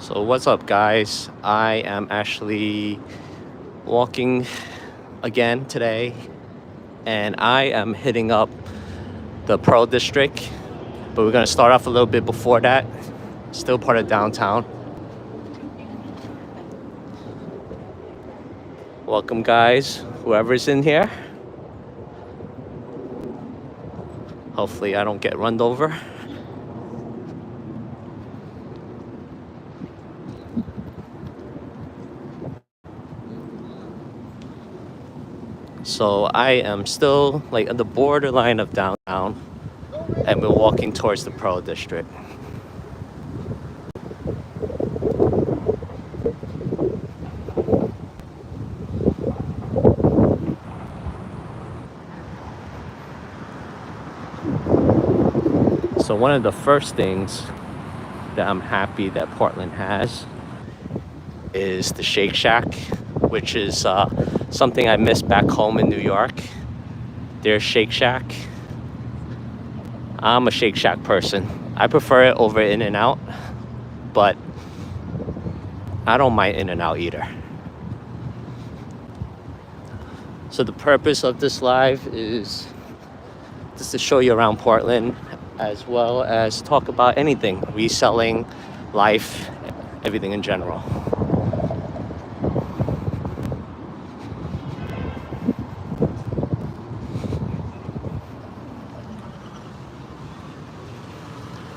So what's up, guys? I am actually walking again today, and I am hitting up the Pearl District, but we're gonna start off a little bit before that. Still part of downtown. Welcome, guys, whoever's in here. Hopefully I don't get run over. So I am still like at the borderline of downtown, and we're walking towards the Pearl District. So one of the first things that I'm happy that Portland has is the Shake Shack, which is something I miss back home in New York. There's Shake Shack. I'm a Shake Shack person. I prefer it over In-N-Out, but I don't mind In-N-Out either. So the purpose of this live is just to show you around Portland, as well as talk about anything, reselling, life, everything in general.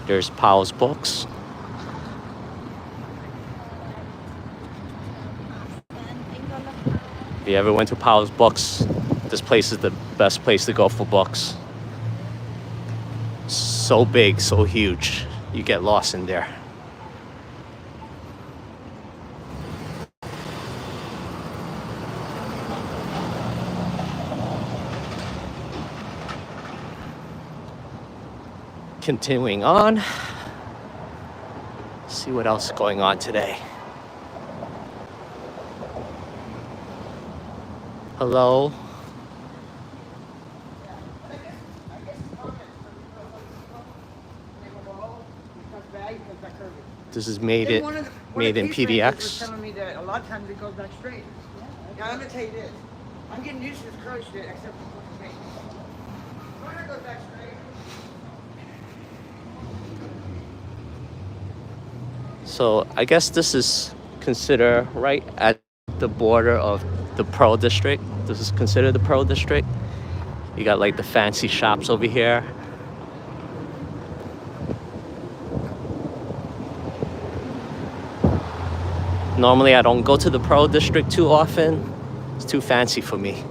There's Powell's Books. If you ever went to Powell's Books, this place is the best place to go for books. So big, so huge, you get lost in there. Continuing on, see what else is going on today. Hello. This is made in PDX. Telling me that a lot of times it goes back straight. Now I'm gonna tell you this. I'm getting used to this curly shit except for fucking paint. When it goes back straight. So I guess this is considered right at the border of the Pearl District. This is considered the Pearl District. You got like the fancy shops over here. Normally I don't go to the Pearl District too often. It's too fancy for me.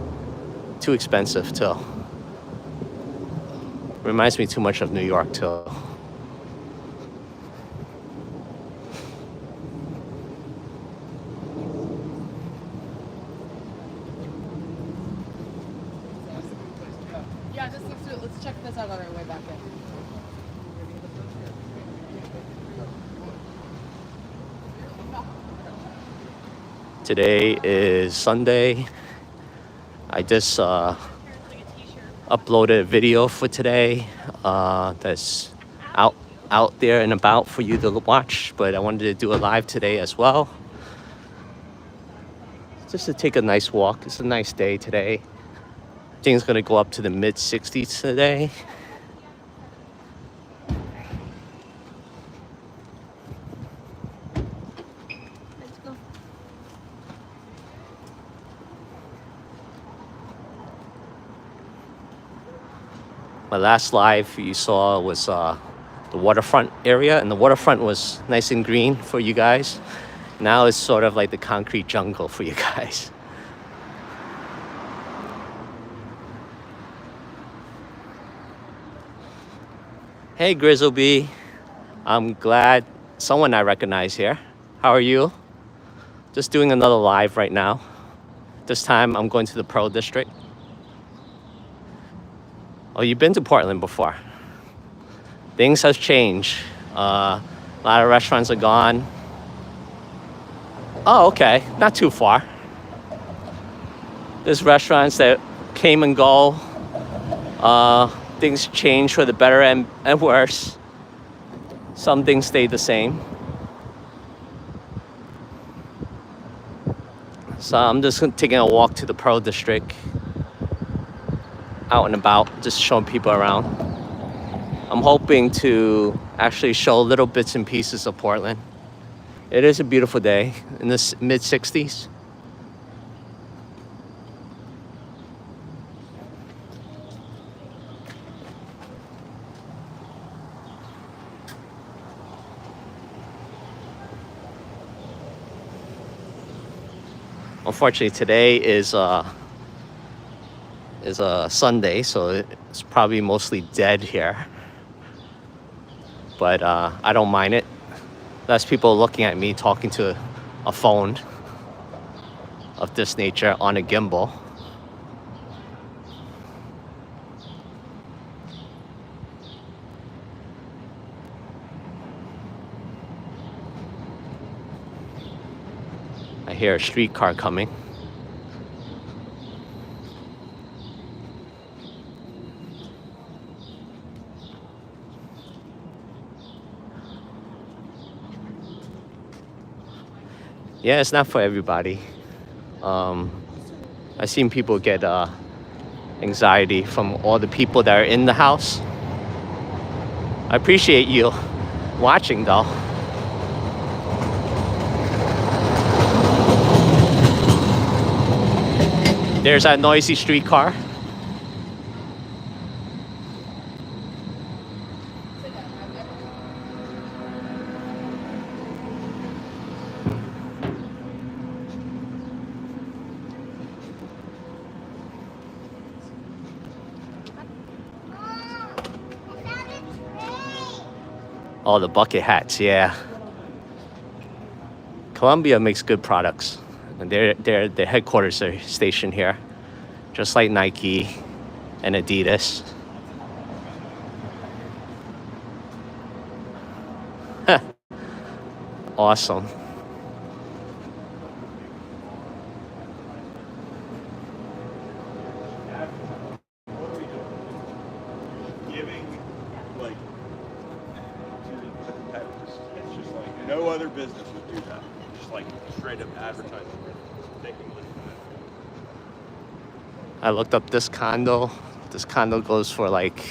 Too expensive too. Reminds me too much of New York too. Yeah, just let's check this out on our way back in. Today is Sunday. I just uploaded a video for today that's out there and about for you to watch, but I wanted to do a live today as well. Just to take a nice walk. It's a nice day today. I think it's gonna go up to the mid 60s today. Let's go. My last live you saw was the waterfront area, and the waterfront was nice and green for you guys. Now it's sort of like the concrete jungle for you guys. Hey Grizzleby, I'm glad someone I recognize here. How are you? Just doing another live right now. This time I'm going to the Pearl District. Oh, you've been to Portland before. Things have changed. A lot of restaurants are gone. Oh, okay, not too far. There's restaurants that came and go. Things change for the better and worse. Some things stay the same. So I'm just taking a walk to the Pearl District, out and about, just showing people around. I'm hoping to actually show little bits and pieces of Portland. It is a beautiful day in the mid 60s. Unfortunately, today is a Sunday, so it's probably mostly dead here. But I don't mind it. Less people looking at me talking to a phone of this nature on a gimbal. I hear a streetcar coming. Yeah, it's not for everybody. I've seen people get anxiety from all the people that are in the house. I appreciate you watching though. There's that noisy streetcar. Oh, the bucket hats, yeah. Columbia makes good products. And their headquarters are stationed here, just like Nike and Adidas. Awesome. Giving, like, to the competitors. It's just like no other business would do that. Just like straight up advertising, taking money from it. I looked up this condo. This condo goes for like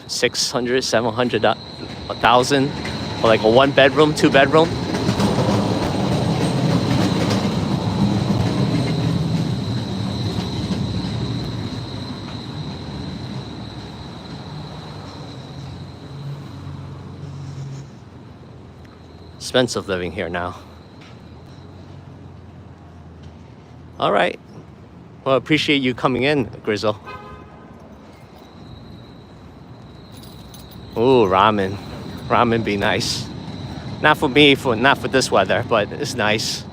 600, 700, 1,000 for like a 1-bedroom, 2-bedroom. Expensive living here now. All right. Well, appreciate you coming in, Grizzle. Ooh, ramen. Ramen be nice. Not for me, not for this weather, but it's nice.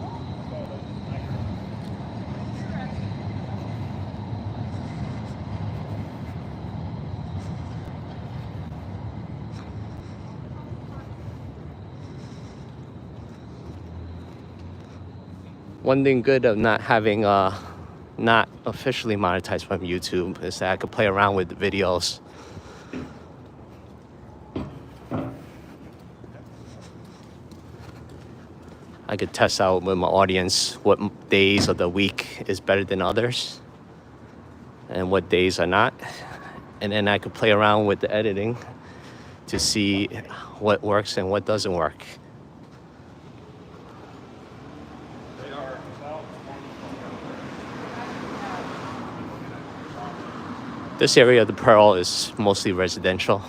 One thing good of not having not officially monetized from YouTube is that I could play around with the videos. I could test out with my audience what days of the week is better than others and what days are not. And then I could play around with the editing to see what works and what doesn't work. This area of the Pearl is mostly residential,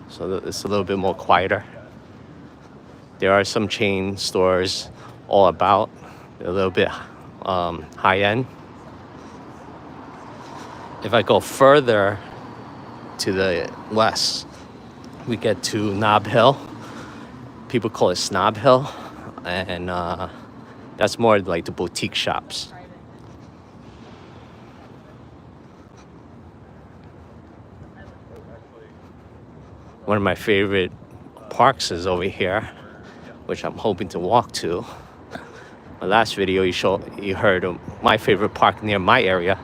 so it's a little bit more quieter. There are some chain stores all about, a little bit high end. If I go further to the west, we get to Nob Hill. People call it Snob Hill, and that's more like the boutique shops. One of my favorite parks is over here, which I'm hoping to walk to. My last video, you heard of my favorite park near my area.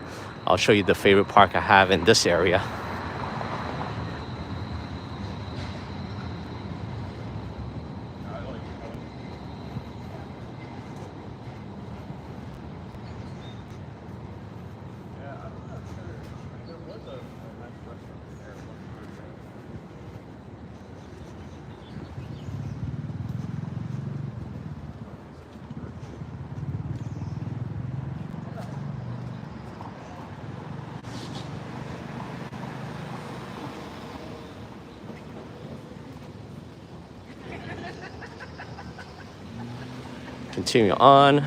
I'll show you the favorite park I have in this area. Continue on.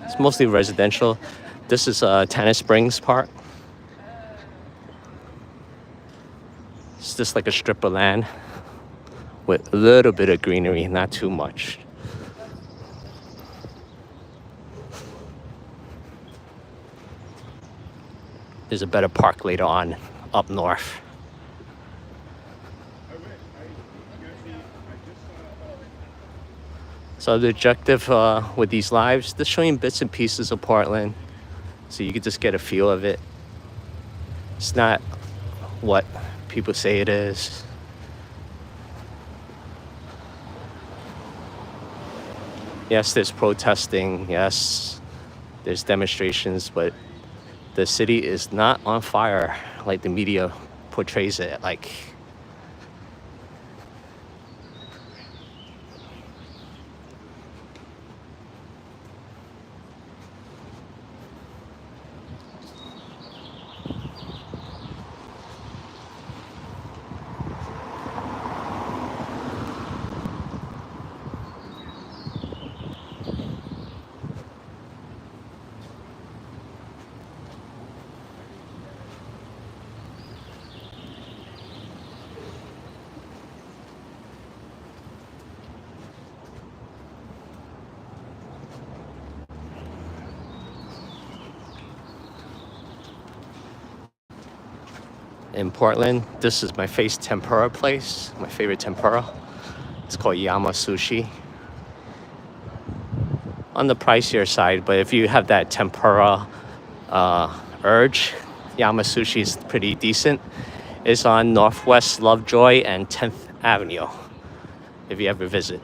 It's mostly residential. This is Tannis Springs Park. It's just like a strip of land with a little bit of greenery, not too much. There's a better park later on up north. So the objective with these lives, just showing bits and pieces of Portland so you can just get a feel of it. It's not what people say it is. Yes, there's protesting. Yes, there's demonstrations, but the city is not on fire like the media portrays it like. In Portland, this is my face tempura place, my favorite tempura. It's called Yama Sushi. On the pricier side, but if you have that tempura urge, Yama Sushi is pretty decent. It's on Northwest Lovejoy and 10th Avenue, if you ever visit.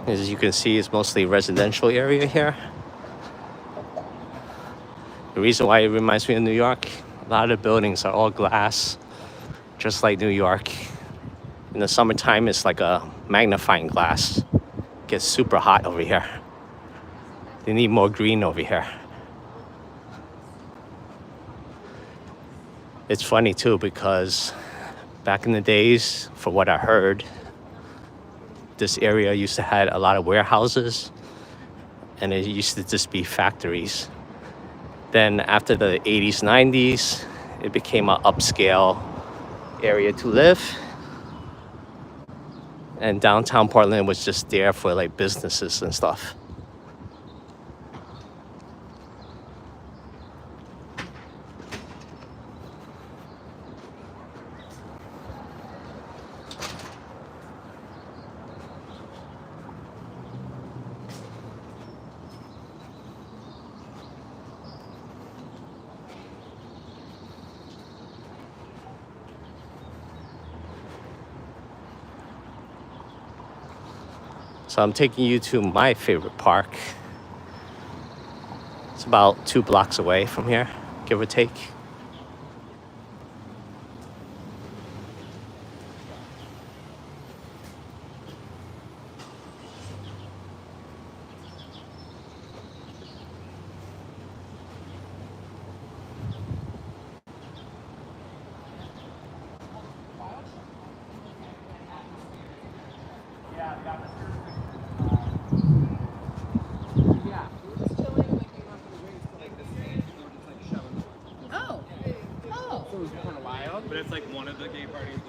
As you can see, it's mostly residential area here. The reason why it reminds me of New York, a lot of the buildings are all glass, just like New York. In the summertime, it's like a magnifying glass. It gets super hot over here. They need more green over here. It's funny too, because back in the days, for what I heard, this area used to have a lot of warehouses and it used to just be factories. Then after the 80s, 90s, it became an upscale area to live. And downtown Portland was just there for like businesses and stuff. So I'm taking you to my favorite park. It's about 2 blocks away from here, give or take. Oh. Oh. So it was kind of wild, but it's like one of the gay parties.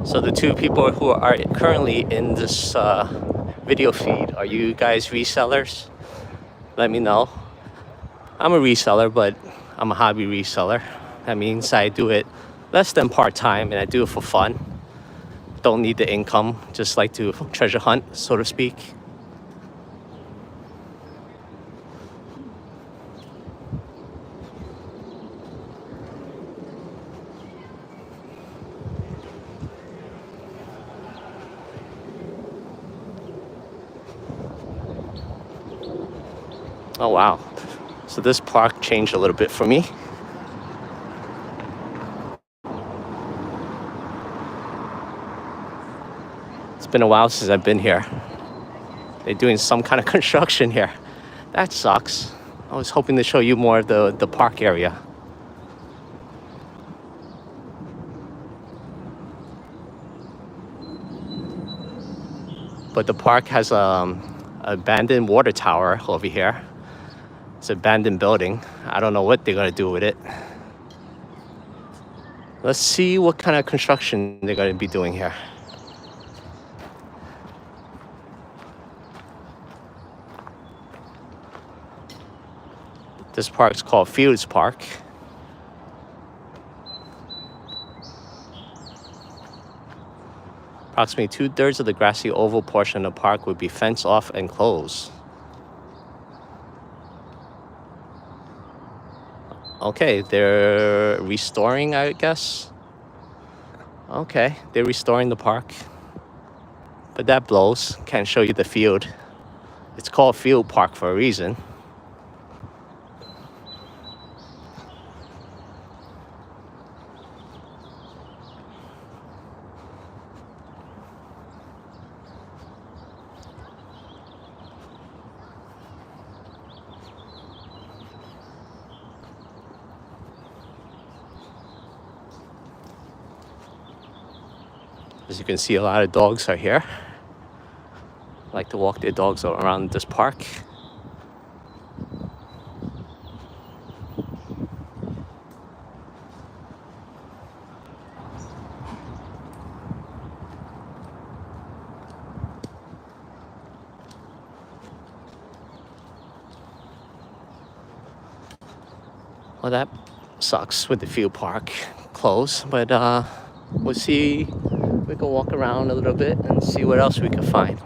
So the two people who are currently in this video feed, are you guys resellers? Let me know. I'm a reseller, but I'm a hobby reseller. That means I do it less than part-time and I do it for fun. don't need the income, just like to treasure hunt, so to speak. Oh wow. So this park changed a little bit for me. It's been a while since I've been here. They're doing some kind of construction here. That sucks. I was hoping to show you more of the park area. But the park has abandoned water tower over here. It's an abandoned building. I don't know what they're gonna do with it. Let's see what kind of construction they're gonna be doing here. This park's called Fields Park. Approximately 2/3 of the grassy oval portion of the park would be fenced off and closed. Okay, they're restoring, I guess. Okay, they're restoring the park. But that blows. Can't show you the field. It's called Field Park for a reason. As you can see, a lot of dogs are here. Like to walk their dogs around this park. Well, that sucks with the field park closed, but we'll see. We can walk around a little bit and see what else we can find.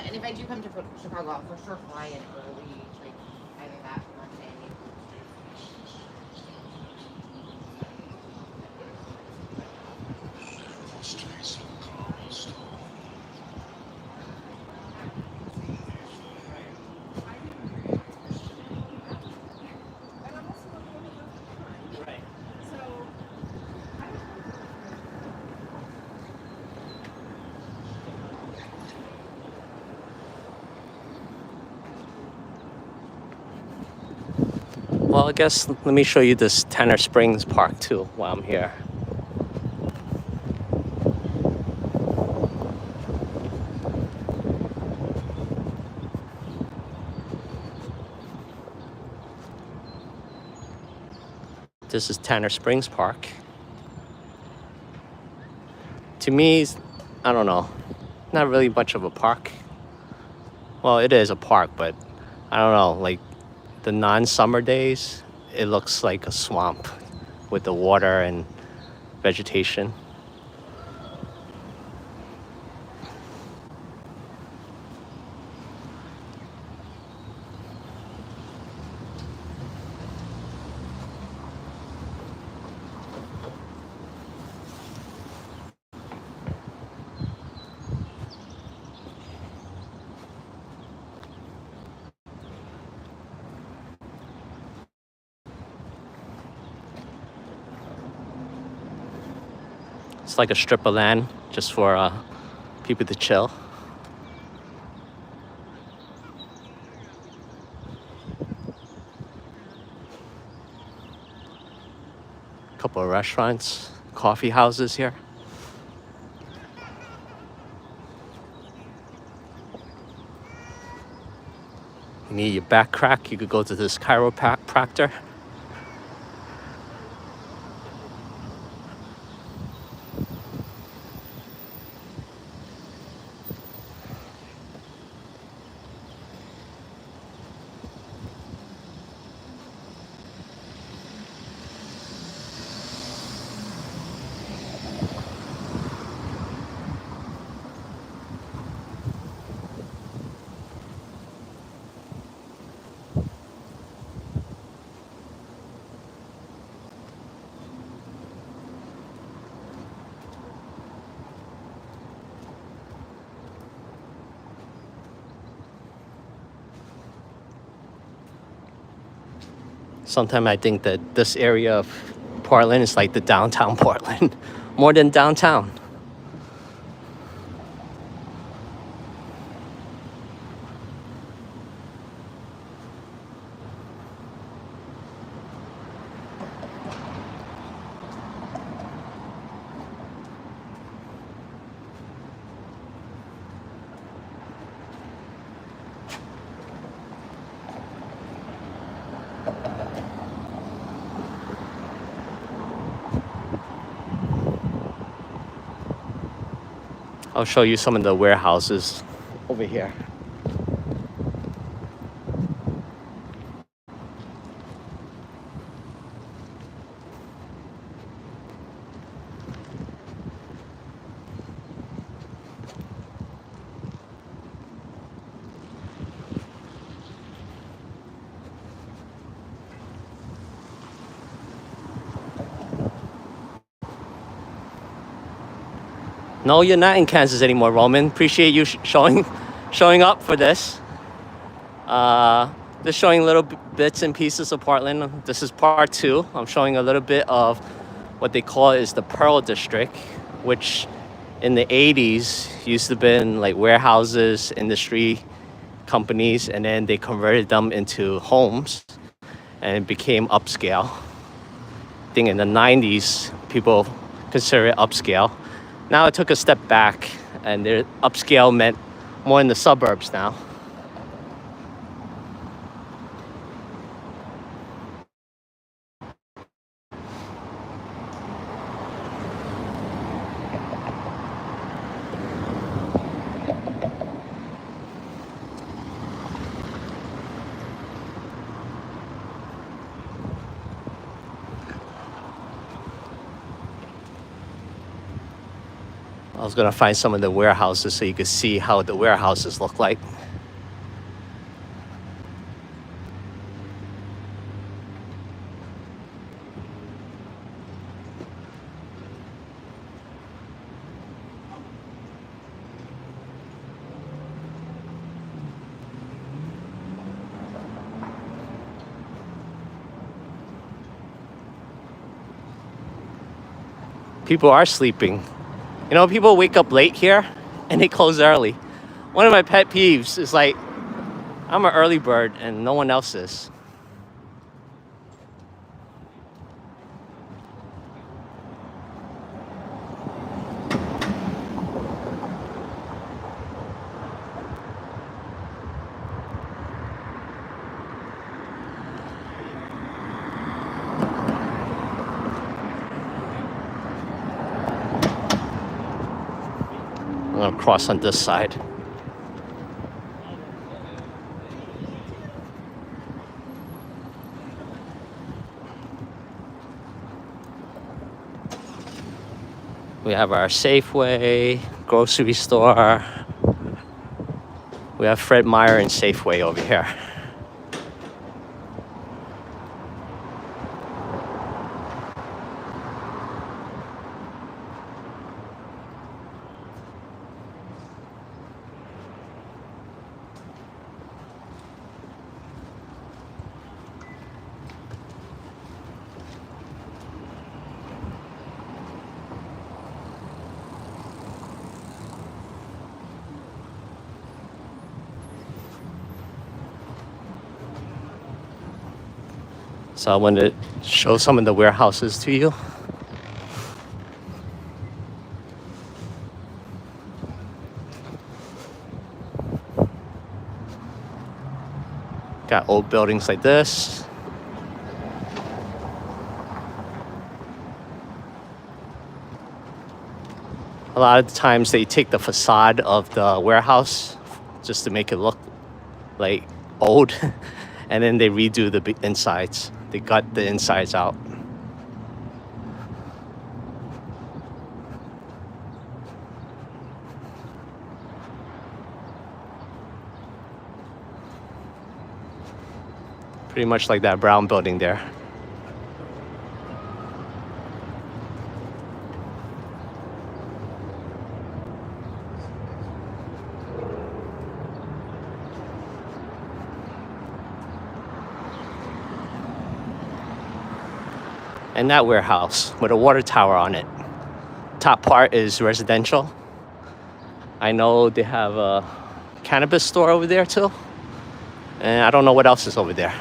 And if I do come to Chicago, I'll for sure fly in early, like either that Monday. Well, I guess let me show you this Tanner Springs Park too while I'm here. This is Tanner Springs Park. To me, I don't know, not really much of a park. Well, it is a park, but I don't know, like the non-summer days, it looks like a swamp with the water and vegetation. It's like a strip of land just for people to chill. Couple of restaurants, coffee houses here. You need your back crack, you could go to this chiropractor. Sometimes I think that this area of Portland is like the downtown Portland, more than downtown. I'll show you some of the warehouses over here. No, you're not in Kansas anymore, Roman. Appreciate you showing up for this. Just showing little bits and pieces of Portland. This is part 2. I'm showing a little bit of what they call is the Pearl District, which in the 80s used to be like warehouses, industry companies, and then they converted them into homes and it became upscale. I think in the 90s, people consider it upscale. Now it took a step back, and their upscale meant more in the suburbs now. I was gonna find some of the warehouses so you could see how the warehouses look like. People are sleeping. You know, people wake up late here and they close early. One of my pet peeves is like, I'm an early bird and no one else is. I'm gonna cross on this side. We have our Safeway, grocery store. We have Fred Meyer and Safeway over here. So I wanted to show some of the warehouses to you. Got old buildings like this. A lot of the times they take the facade of the warehouse just to make it look like old, and then they redo the insides. They gut the insides out. Pretty much like that brown building there. And that warehouse with a water tower on it. Top part is residential. I know they have a cannabis store over there too. And I don't know what else is over there.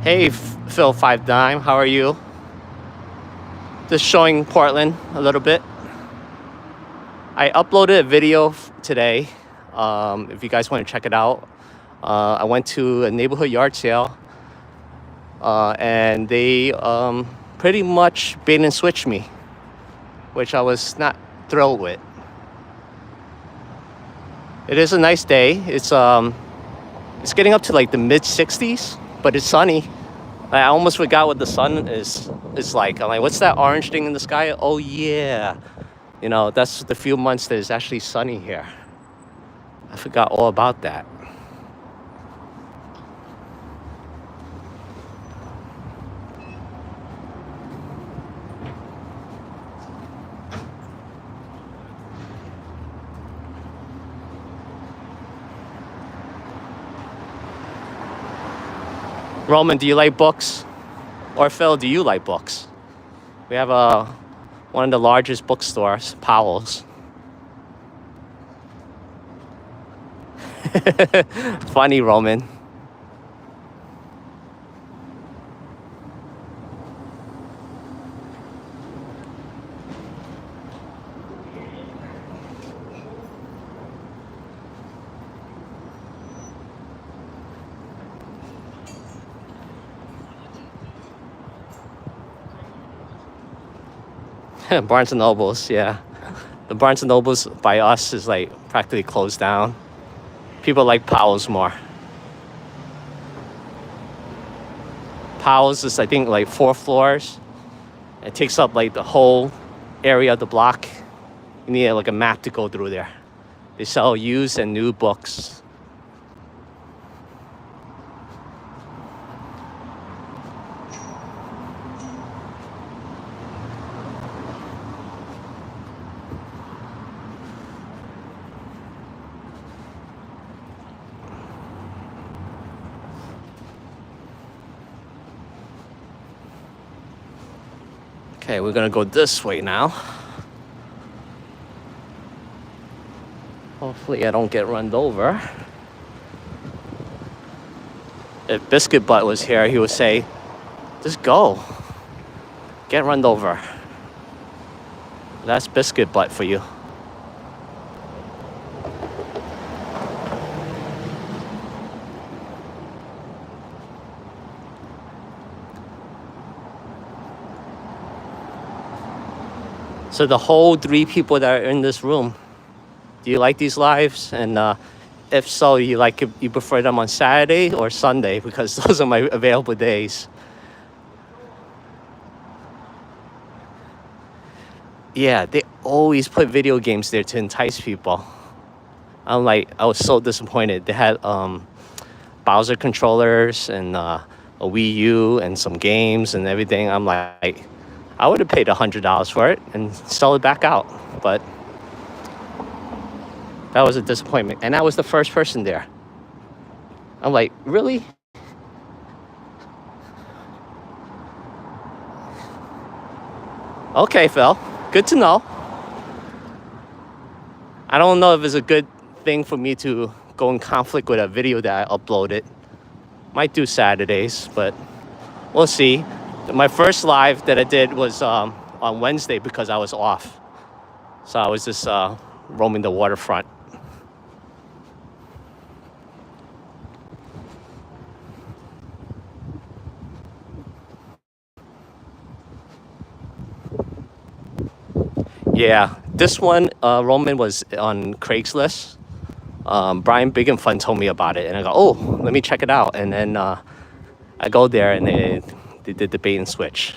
Hey, Phil 59, how are you? Just showing Portland a little bit. I uploaded a video today. If you guys want to check it out. I went to a neighborhood yard sale. And they pretty much bait and switched me, which I was not thrilled with. It is a nice day. It's getting up to like the mid 60s, but it's sunny. I almost forgot what the sun is like. I'm like, what's that orange thing in the sky? Oh yeah, you know, that's the few months that it's actually sunny here. I forgot all about that. Roman, do you like books? Or Phil, do you like books? We have one of the largest bookstores, Powell's. Funny, Roman. Barnes and Nobles, yeah. The Barnes and Nobles by us is like practically closed down. People like Powell's more. Powell's is, I think, like 4 floors. It takes up like the whole area of the block. You need like a map to go through there. They sell used and new books. Okay, we're gonna go this way now. Hopefully I don't get run over. If Biscuit Butt was here, he would say, just go. Get run over. That's Biscuit Butt for you. So the whole 3 people that are in this room, do you like these lives? And if so, you prefer them on Saturday or Sunday? Because those are my available days. Yeah, they always put video games there to entice people. I was so disappointed. They had Bowser controllers and a Wii U and some games and everything. I'm like, I would have paid $100 for it and sell it back out. But that was a disappointment. And I was the first person there. I'm like, really? Okay, Phil. Good to know. I don't know if it's a good thing for me to go in conflict with a video that I uploaded. Might do Saturdays, but we'll see. My first live that I did was on Wednesday because I was off. So I was just roaming the waterfront. Yeah, this one, Roman, was on Craigslist. Brian Big and Fun told me about it, and I go, oh, let me check it out. And then I go there, and they did the bait and switch.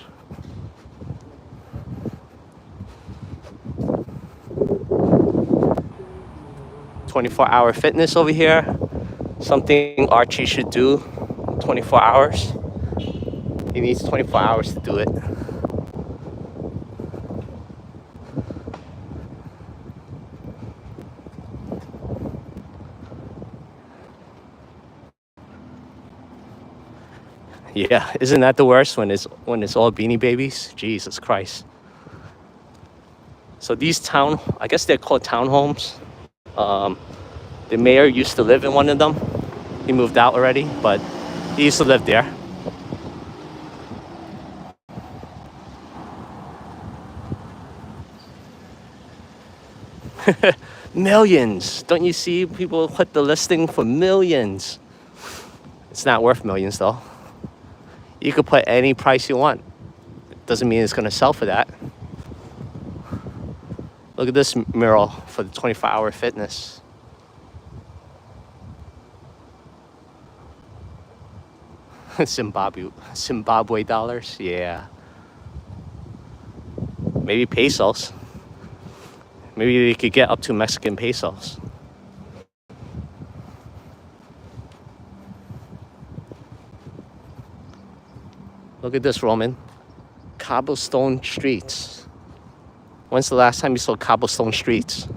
"24-hour fitness over here. Something Archie should do 24 hours. He needs 24 hours to do it. Yeah, isn't that the worst when it's all Beanie Babies? Jesus Christ. So these I guess they're called townhomes. The mayor used to live in one of them. He moved out already, but he used to live there. Millions. Don't you see people put the listing for millions? It's not worth millions though. You could put any price you want. Doesn't mean it's gonna sell for that. Look at this mural for the 24-hour fitness. Zimbabwe dollars, yeah. Maybe pesos. Maybe they could get up to Mexican pesos. Look at this, Roman. Cobblestone streets. When's the last time you saw cobblestone streets?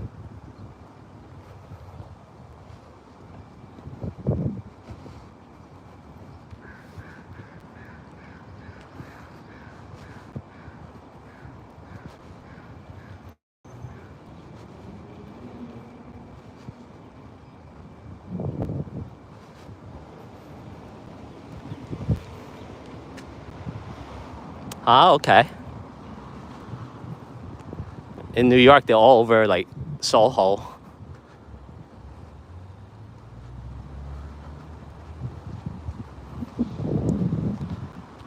Ah, okay. In New York, they're all over like Soho.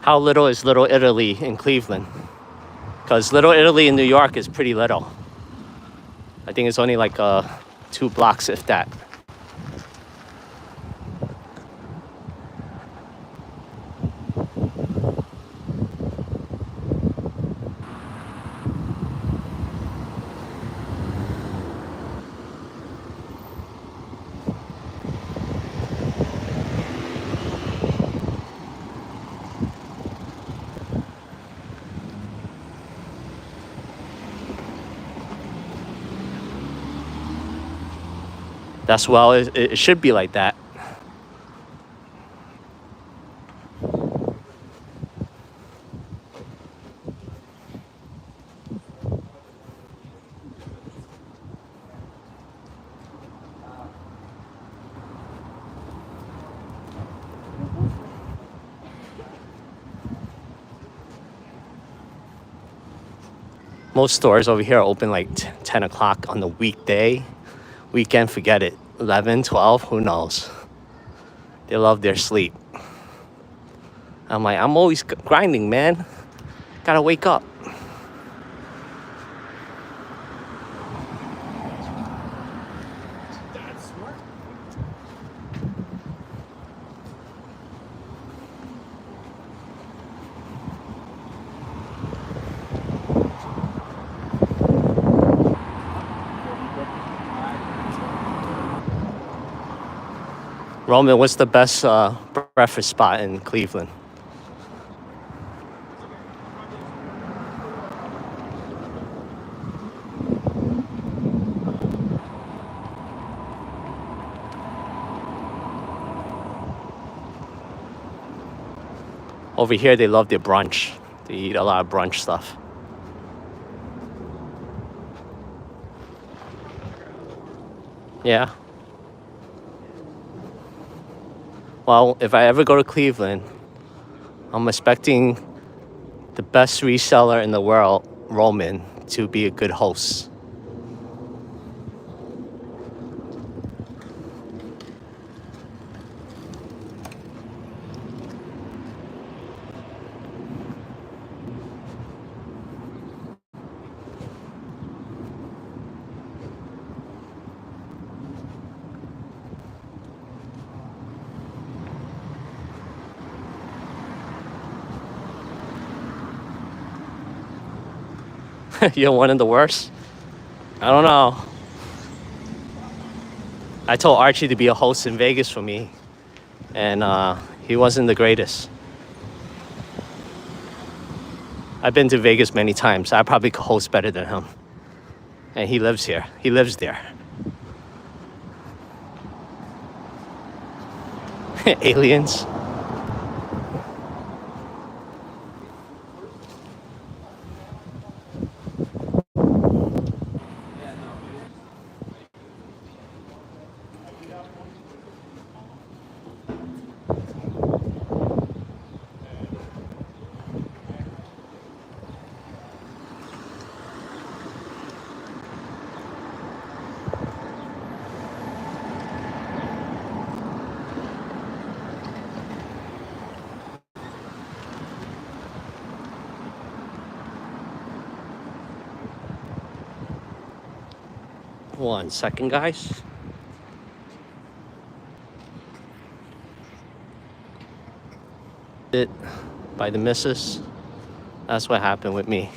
How little is Little Italy in Cleveland? Because Little Italy in New York is pretty little. I think it's only like 2 blocks, if that. That's well, it should be like that. Most stores over here are open like 10 o'clock on the weekday. Weekend, forget it. 11, 12, who knows? They love their sleep. I'm like, I'm always grinding, man. Gotta wake up. That's smart. Roman, what's the best breakfast spot in Cleveland? Over here, they love their brunch. They eat a lot of brunch stuff. Yeah. Well, if I ever go to Cleveland, I'm expecting the best reseller in the world, Roman, to be a good host. You're one of the worst? I don't know. I told Archie to be a host in Vegas for me, and he wasn't the greatest. I've been to Vegas many times. I probably could host better than him. And he lives here. He lives there. Aliens. One second, guys. It by the missus. That's what happened with me.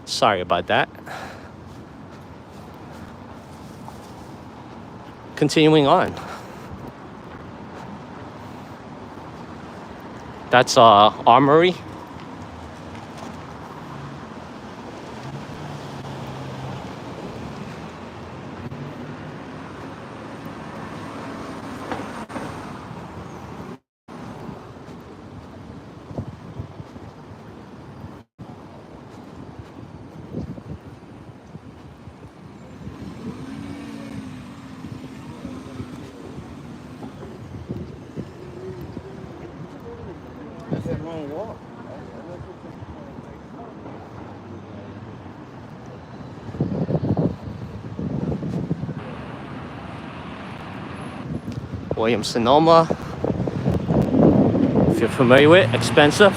Sorry about that. Continuing on. That's Armory. That's that long walk. Williams Sonoma. If you're familiar with, expensive.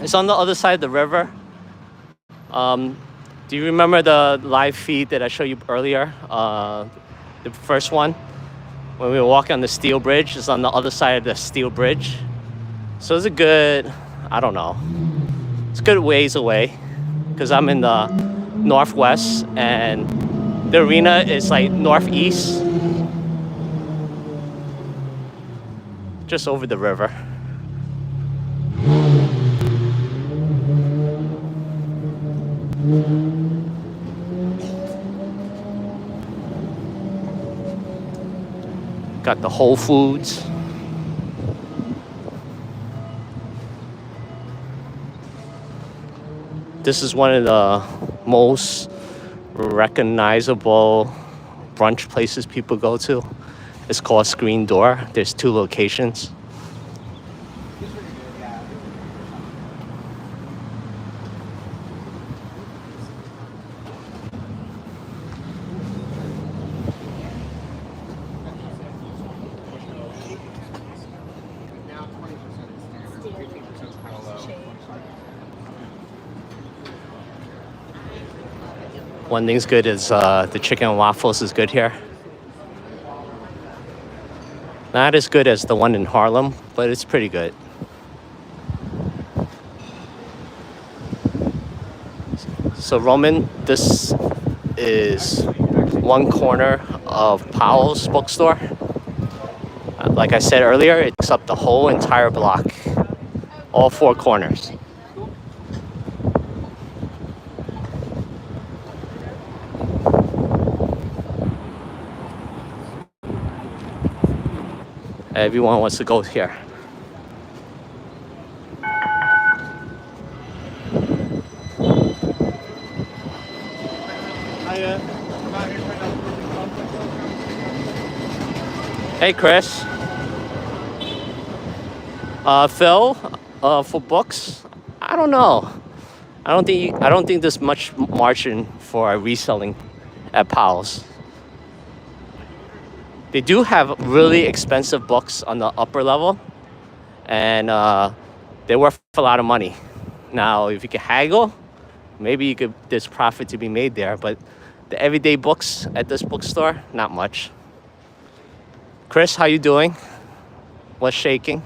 It's on the other side of the river. Do you remember the live feed that I showed you earlier? The first one? When we were walking on the steel bridge, it's on the other side of the steel bridge. So it's a good, I don't know, it's a good ways away because I'm in the northwest and the arena is like northeast, just over the river. Got the Whole Foods. This is one of the most recognizable brunch places people go to. It's called Screen Door. There's 2 locations. One thing's good is the chicken and waffles is good here. Not as good as the one in Harlem, but it's pretty good. So Roman, this is one corner of Powell's bookstore. Like I said earlier, it takes up the whole entire block, all 4 corners. Everyone wants to go here. Hey, Chris. Phil, for books, I don't know. I don't think there's much margin for reselling at Powell's. They do have really expensive books on the upper level, and they're worth a lot of money. Now, if you can haggle, maybe there's profit to be made there. But the everyday books at this bookstore, not much. Chris, how you doing? What's shaking?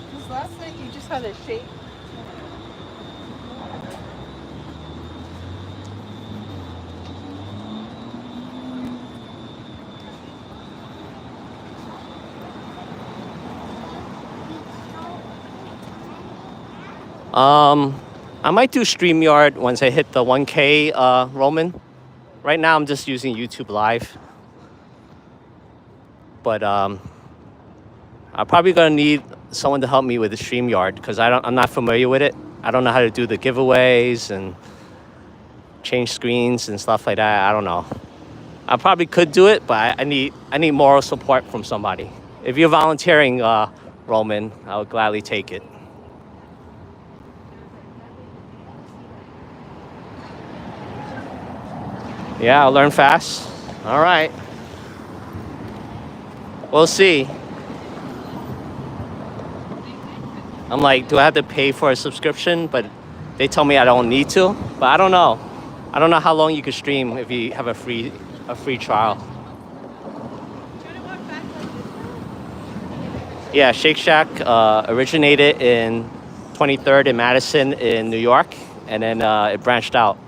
Because last night you just had a shake. I might do StreamYard once I hit the 1K, Roman. Right now, I'm just using YouTube Live. But I'm probably gonna need someone to help me with the StreamYard because I'm not familiar with it. I don't know how to do the giveaways and change screens and stuff like that. I don't know. I probably could do it, but I need moral support from somebody. If you're volunteering, Roman, I would gladly take it. Yeah, I'll learn fast. All right. We'll see. I'm like, do I have to pay for a subscription? But they tell me I don't need to. But I don't know. I don't know how long you can stream if you have a free trial. Yeah, Shake Shack originated in 23rd and Madison in New York, and then it branched out.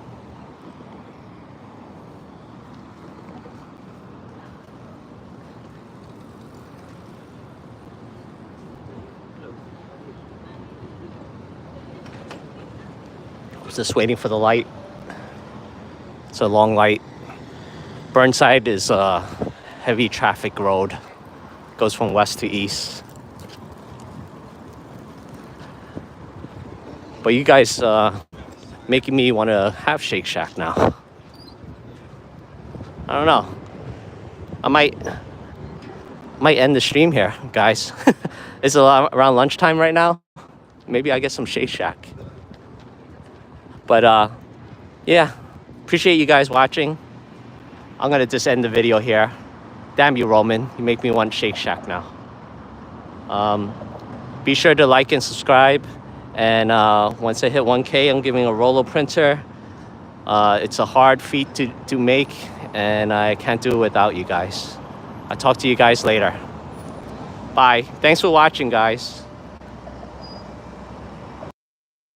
Just waiting for the light. It's a long light. Burnside is a heavy traffic road. Goes from west to east. But you guys making me want to have Shake Shack now. I don't know. I might end the stream here, guys. It's around lunchtime right now. Maybe I get some Shake Shack. But yeah, appreciate you guys watching. I'm gonna just end the video here. Damn you, Roman. You make me want Shake Shack now. Be sure to like and subscribe. And once I hit 1K, I'm giving a roller printer. It's a hard feat to make, and I can't do it without you guys. I'll talk to you guys later. Bye. Thanks for watching, guys.